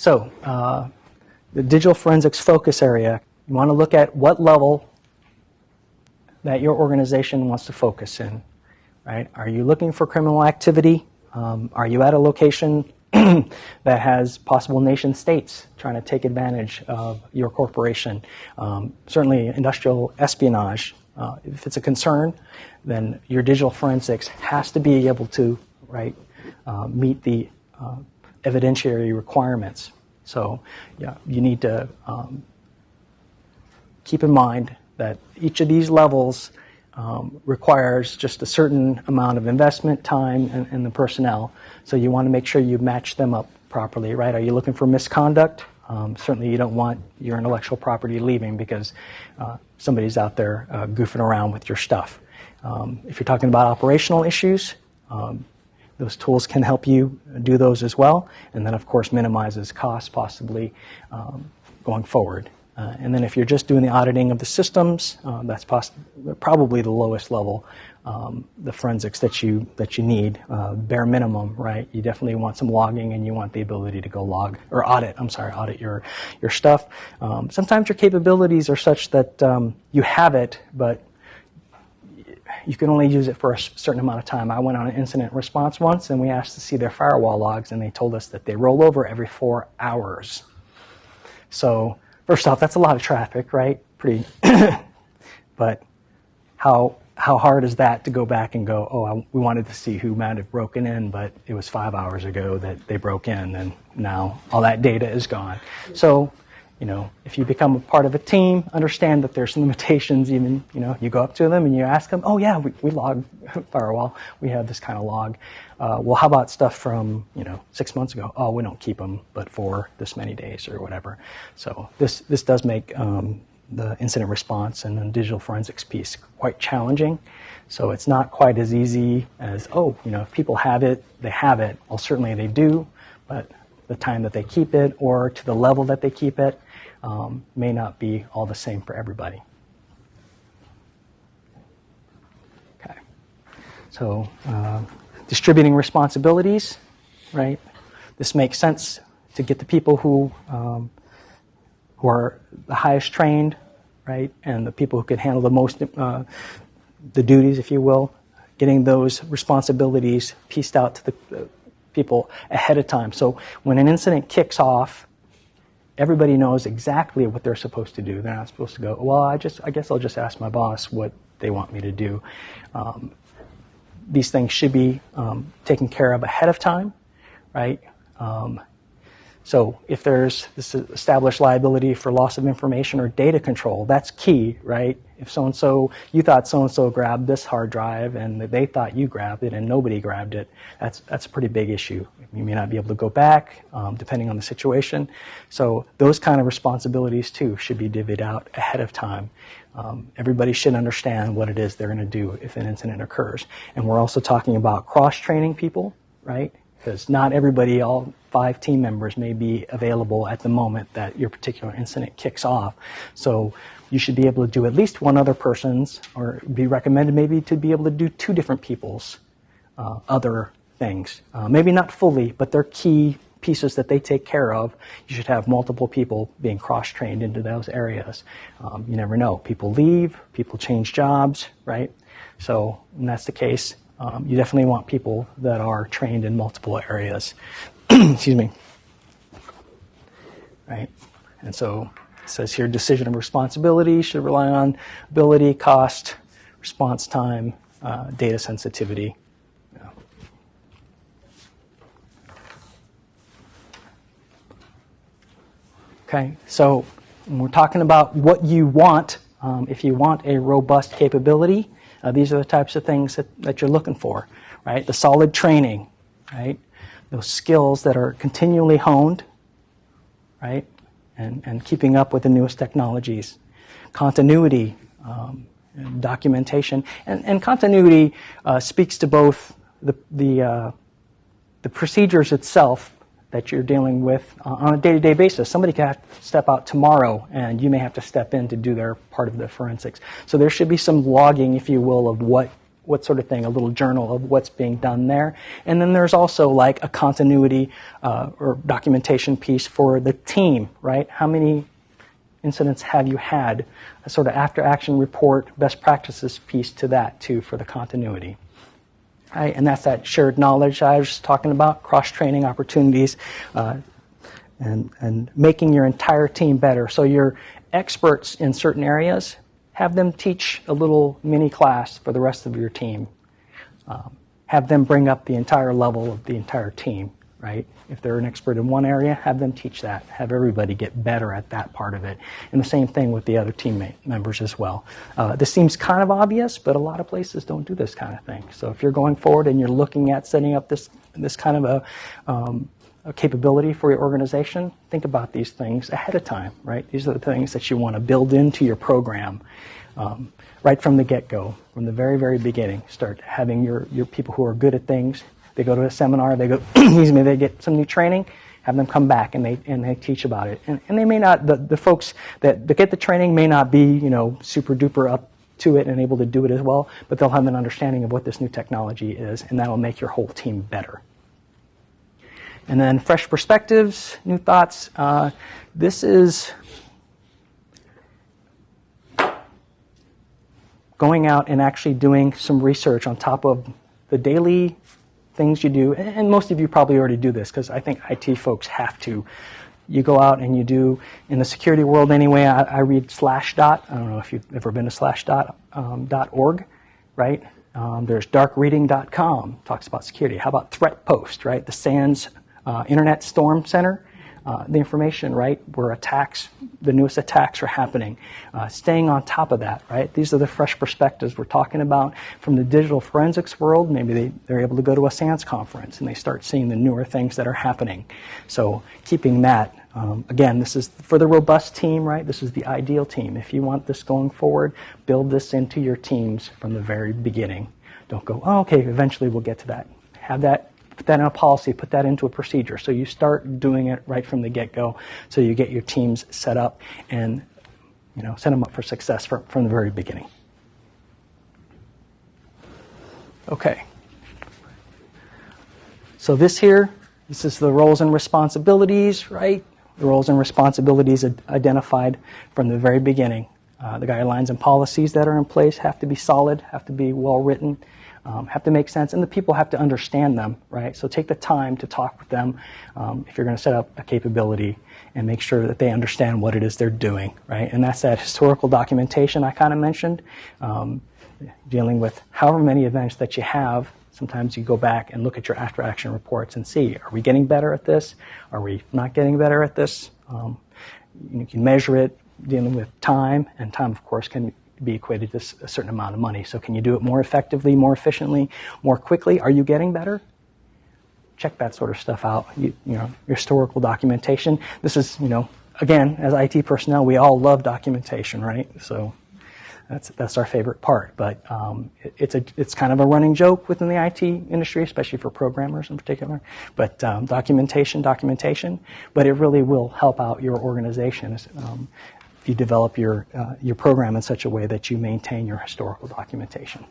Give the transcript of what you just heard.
So the digital forensics focus area, you want to look at what level that your organization wants to focus in, right? Are you looking for criminal activity? Are you at a location that has possible nation states trying to take advantage of your corporation? Certainly industrial espionage. If it's a concern, then your digital forensics has to be able to, right, meet the evidentiary requirements. So yeah, you need to keep in mind that each of these levels requires just a certain amount of investment, time, and the personnel. So you want to make sure you match them up properly, right? Are you looking for misconduct? Certainly you don't want your intellectual property leaving because somebody's out there goofing around with your stuff. If you're talking about operational issues, those tools can help you do those as well. And then, of course, minimizes costs possibly going forward. And then if you're just doing the auditing of the systems, that's probably the lowest level, the forensics that you need, bare minimum, right? You definitely want some logging, and you want the ability to go audit your stuff. Sometimes your capabilities are such that you have it, but you can only use it for a certain amount of time. I went on an incident response once, and we asked to see their firewall logs, and they told us that they roll over every 4 hours. So first off, that's a lot of traffic, right? Pretty, but how hard is that to go back and go, oh, we wanted to see who might have broken in, but it was 5 hours ago that they broke in, and now all that data is gone. So, you know, if you become a part of a team, understand that there's limitations. Even, you know, you go up to them and you ask them, oh yeah, we log firewall. We have this kind of log. Well, how about stuff from, 6 months ago? Oh, we don't keep them, but for this many days or whatever. So this does make the incident response and the digital forensics piece quite challenging. So it's not quite as easy as, if people have it, they have it. Well, certainly they do, but the time that they keep it or to the level that they keep it may not be all the same for everybody. Okay. So distributing responsibilities, right? This makes sense to get the people who are the highest trained, right, and the people who can handle the most, the duties, if you will, getting those responsibilities pieced out to the people ahead of time. So when an incident kicks off, everybody knows exactly what they're supposed to do. They're not supposed to go, well, I guess I'll just ask my boss what they want me to do. These things should be taken care of ahead of time, right? So if there's this established liability for loss of information or data control, that's key, right? If so-and-so, you thought so-and-so grabbed this hard drive and they thought you grabbed it and nobody grabbed it, that's a pretty big issue. You may not be able to go back, depending on the situation. So those kind of responsibilities, too, should be divvied out ahead of time. Everybody should understand what it is they're going to do if an incident occurs. And we're also talking about cross-training people, right? Because not everybody, all 5 team members may be available at the moment that your particular incident kicks off. So you should be able to do at least one other person's, or be recommended maybe to be able to do 2 different people's other things. Maybe not fully, but they're key pieces that they take care of. You should have multiple people being cross-trained into those areas. You never know. People leave, people change jobs, right? So when that's the case, you definitely want people that are trained in multiple areas. Excuse me. Right? And so it says here, decision of responsibility should rely on ability, cost, response time, data sensitivity. Yeah. Okay, so when we're talking about what you want, if you want a robust capability, these are the types of things that you're looking for, right? The solid training, right? Those skills that are continually honed, right? And keeping up with the newest technologies. Continuity, and documentation. And continuity speaks to both the procedures itself that you're dealing with on a day-to-day basis. Somebody can have to step out tomorrow, and you may have to step in to do their part of the forensics. So there should be some logging, if you will, of what what sort of thing, a little journal of what's being done there. And then there's also like a continuity or documentation piece for the team, right? How many incidents have you had? A sort of after-action report, best practices piece to that too for the continuity. Right? And that's that shared knowledge I was talking about, cross-training opportunities, and making your entire team better. So you're experts in certain areas, have them teach a little mini class for the rest of your team. Have them bring up the entire level of the entire team, right? If they're an expert in one area, have them teach that. Have everybody get better at that part of it. And the same thing with the other teammate members as well. This seems kind of obvious, but a lot of places don't do this kind of thing. So if you're going forward and you're looking at setting up this kind of a capability for your organization, think about these things ahead of time, right? These are the things that you want to build into your program right from the get-go, from the very, very beginning. Start having your people who are good at things. They go to a seminar, they go, they get some new training, have them come back and they teach about it. And they may not, the folks that get the training may not be, super duper up to it and able to do it as well, but they'll have an understanding of what this new technology is, and that'll make your whole team better. And then fresh perspectives, new thoughts. This is going out and actually doing some research on top of the daily things you do. And most of you probably already do this because I think IT folks have to. You go out and you do, in the security world anyway, I read Slashdot. I don't know if you've ever been to Slashdot.org, right? There's darkreading.com, talks about security. How about Threat Post, right? The SANS Internet Storm Center, the information, right, where the newest attacks are happening. Staying on top of that, right? These are the fresh perspectives we're talking about from the digital forensics world. Maybe they're able to go to a SANS conference and they start seeing the newer things that are happening. So keeping that, again, this is for the robust team, right? This is the ideal team. If you want this going forward, build this into your teams from the very beginning. Don't go, oh, okay, eventually we'll get to that. Have that. Put that in a policy, put that into a procedure. So you start doing it right from the get-go so you get your teams set up and set them up for success from the very beginning. Okay. So this is the roles and responsibilities, right? The roles and responsibilities identified from the very beginning. The guidelines and policies that are in place have to be solid, have to be well written, have to make sense, and the people have to understand them, right? So take the time to talk with them if you're going to set up a capability and make sure that they understand what it is they're doing, right? And that's that historical documentation I kind of mentioned, dealing with however many events that you have. Sometimes you go back and look at your after-action reports and see, are we getting better at this? Are we not getting better at this? You can measure it, dealing with time, and time, of course, can be equated to a certain amount of money. So can you do it more effectively, more efficiently, more quickly? Are you getting better? Check that sort of stuff out. Your historical documentation. This is, again, as IT personnel, we all love documentation, right? So that's our favorite part. But it's kind of a running joke within the IT industry, especially for programmers in particular. But documentation. But it really will help out your organization if you develop your program in such a way that you maintain your historical documentation.